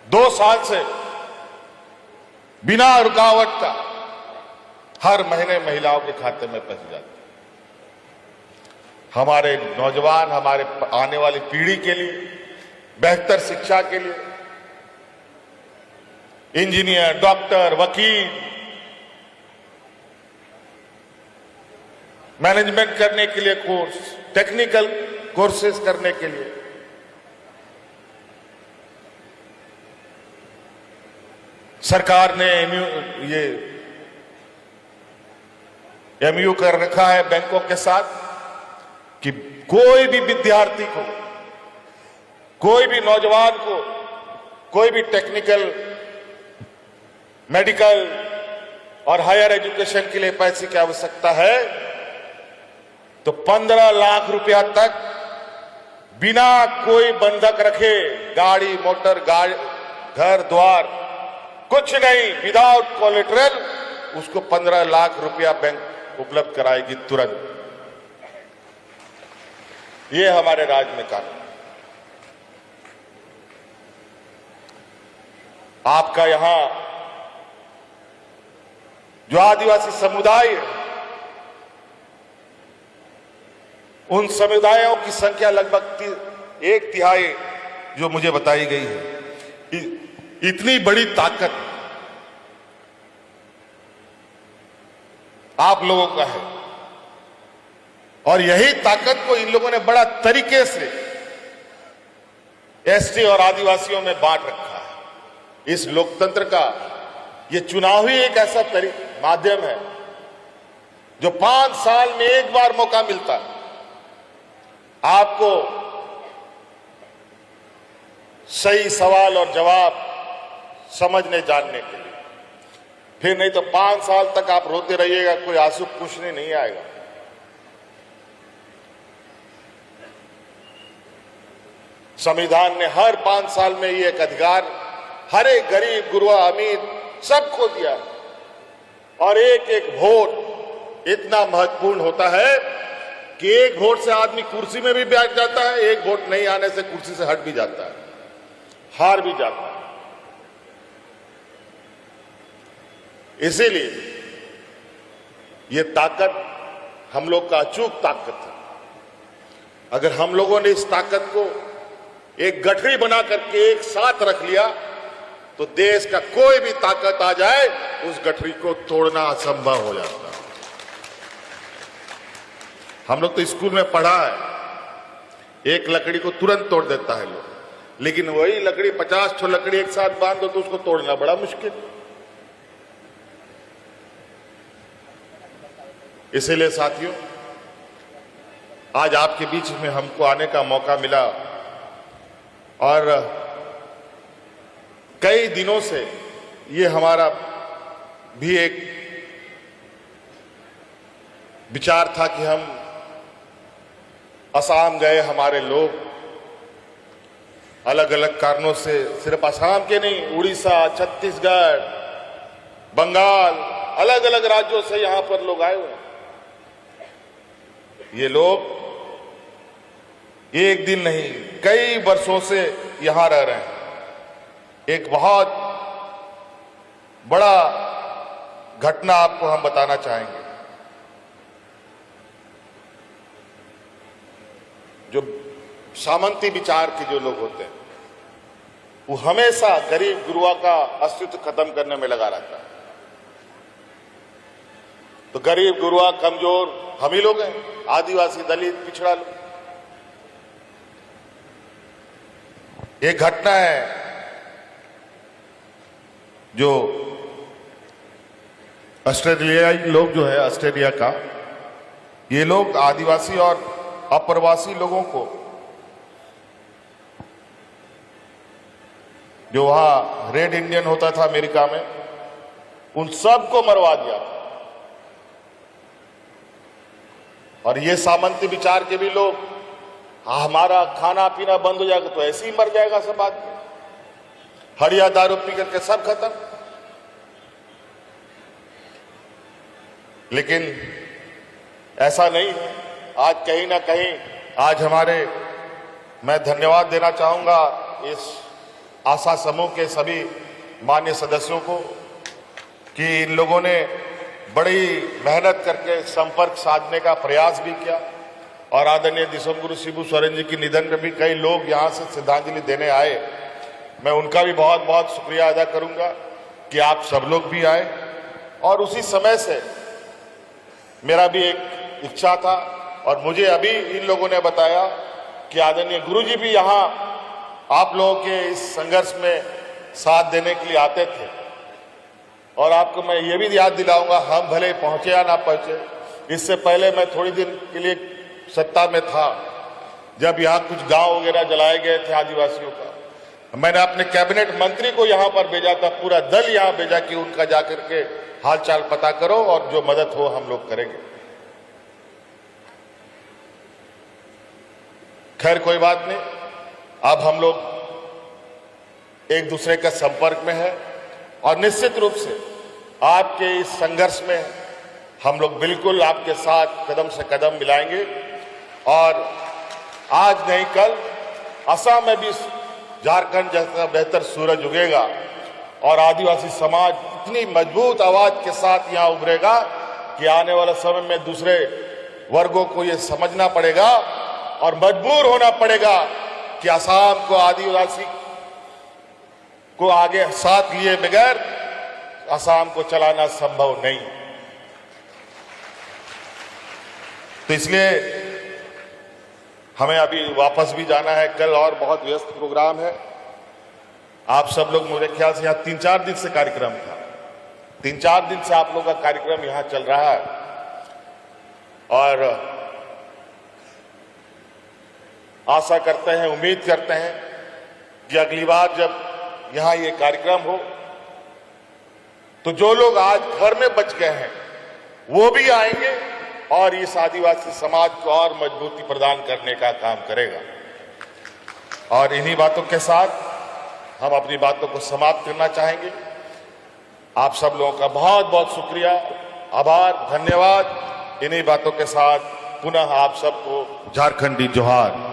2 साल से बिना रुकावट का हर महीने महिलाओं के खाते में पैसे जाते हैं। हमारे नौजवान, हमारे आने वाली पीढ़ी के लिए बेहतर शिक्षा के लिए इंजीनियर, डॉक्टर, वकील, मैनेजमेंट करने के लिए कोर्स, टेक्निकल कोर्सेज करने के लिए सरकार ने एमयू कर रखा है बैंकों के साथ कि कोई भी विद्यार्थी को, कोई भी नौजवान को, कोई भी टेक्निकल, मेडिकल और हायर एजुकेशन के लिए पैसे की आवश्यकता है तो 15 लाख रुपया तक बिना कोई बंधक रखे, गाड़ी, मोटर, घर द्वार, कुछ नहीं, विदाउट कोलेटरल उसको 15 लाख रुपया बैंक उपलब्ध कराएगी तुरंत। ये हमारे राज्य में कानून। आपका यहां जो आदिवासी समुदाय है, उन समुदायों की संख्या लगभग 1/3 जो मुझे बताई गई है। इतनी बड़ी ताकत आप लोगों का है और यही ताकत को इन लोगों ने बड़ा तरीके से एसटी और आदिवासियों में बांट रखा है। इस लोकतंत्र का ये चुनाव ही एक ऐसा माध्यम है जो 5 साल में एक बार मौका मिलता है आपको सही सवाल और जवाब समझने जानने के लिए। फिर नहीं तो 5 साल तक आप रोते रहिएगा, कोई आंसू पूछने नहीं आएगा। संविधान ने हर 5 साल में ये एक अधिकार हर एक गरीब, गुरुआ, अमीर सबको दिया है। और एक एक वोट इतना महत्वपूर्ण होता है कि एक वोट से आदमी कुर्सी में भी बैठ जाता है, एक वोट नहीं आने से कुर्सी से हट भी जाता है, हार भी जाता है। इसीलिए ये ताकत हम लोग का अचूक ताकत है। अगर हम लोगों ने इस ताकत को एक गठरी बना करके एक साथ रख लिया तो देश का कोई भी ताकत आ जाए उस गठरी को तोड़ना असंभव हो जाता है। हम लोग तो स्कूल में पढ़ा है, एक लकड़ी को तुरंत तोड़ देता है लोग, लेकिन वही लकड़ी 50 ठो लकड़ी एक साथ बांध दो तो उसको तोड़ना बड़ा मुश्किल। इसीलिए साथियों, आज आपके बीच में हमको आने का मौका मिला और कई दिनों से ये हमारा भी एक विचार था कि हम असम गए, हमारे लोग अलग अलग कारणों से, सिर्फ असम के नहीं, उड़ीसा, छत्तीसगढ़, बंगाल, अलग अलग राज्यों से यहां पर लोग आए हुए हैं। ये लोग एक दिन नहीं, कई वर्षों से यहां रह रहे हैं। एक बहुत बड़ा घटना आपको हम बताना चाहेंगे। जो सामंती विचार के जो लोग होते हैं वो हमेशा गरीब गुरुआ का अस्तित्व खत्म करने में लगा रहता है। तो गरीब गुरुआ, कमजोर हम ही लोग हैं, आदिवासी, दलित, पिछड़ा लोग। एक घटना है जो ऑस्ट्रेलियाई लोग जो है, ऑस्ट्रेलिया का, ये लोग आदिवासी और अप्रवासी लोगों को जो वहां रेड इंडियन होता था अमेरिका में, उन सबको मरवा दिया। और ये सामंती विचार के भी लोग, हमारा खाना पीना बंद हो जाएगा तो ऐसे ही मर जाएगा सब आदमी, हड़िया दारू पी करके सब खत्म। लेकिन ऐसा नहीं है। आज कहीं ना कहीं, आज हमारे, मैं धन्यवाद देना चाहूंगा इस आशा समूह के सभी मान्य सदस्यों को कि इन लोगों ने बड़ी मेहनत करके संपर्क साधने का प्रयास भी किया और आदरणीय दिसंगुरु शिबू सोरेन जी के निधन में भी कई लोग यहाँ से श्रद्धांजलि देने आए। मैं उनका भी बहुत बहुत शुक्रिया अदा करूंगा कि आप सब लोग भी आए। और उसी समय से मेरा भी एक इच्छा था और मुझे अभी इन लोगों ने बताया कि आदरणीय गुरुजी भी यहाँ आप लोगों के इस संघर्ष में साथ देने के लिए आते थे। और आपको मैं ये भी याद दिलाऊंगा, हम भले पहुंचे या ना पहुंचे, इससे पहले मैं थोड़ी दिन के लिए सत्ता में था जब यहाँ कुछ गांव वगैरह जलाए गए थे आदिवासियों का। मैंने अपने कैबिनेट मंत्री को यहाँ पर भेजा था, पूरा दल यहाँ भेजा कि उनका जाकर के हालचाल पता करो और जो मदद हो हम लोग करेंगे। खैर कोई बात नहीं, अब हम लोग एक दूसरे के संपर्क में है और निश्चित रूप से आपके इस संघर्ष में हम लोग बिल्कुल आपके साथ कदम से कदम मिलाएंगे। और आज नहीं कल असम में भी झारखंड जैसा बेहतर सूरज उगेगा और आदिवासी समाज इतनी मजबूत आवाज के साथ यहां उभरेगा कि आने वाले समय में दूसरे वर्गों को यह समझना पड़ेगा और मजबूर होना पड़ेगा कि असम को आदिवासी को आगे साथ लिए बगैर असम को चलाना संभव नहीं। तो इसलिए हमें अभी वापस भी जाना है, कल और बहुत व्यस्त प्रोग्राम है। आप सब लोग, मुझे ख्याल से यहाँ 3-4 दिन से कार्यक्रम था, 3-4 दिन से आप लोगों का कार्यक्रम यहाँ चल रहा है। और आशा करते हैं, उम्मीद करते हैं कि अगली बार जब यहाँ ये कार्यक्रम हो तो जो लोग आज घर में बच गए हैं वो भी आएंगे और इस आदिवासी समाज को और मजबूती प्रदान करने का काम करेगा। और इन्हीं बातों के साथ हम अपनी बातों को समाप्त करना चाहेंगे। आप सब लोगों का बहुत बहुत शुक्रिया, आभार, धन्यवाद। इन्हीं बातों के साथ पुनः आप सबको झारखंडी जोहार।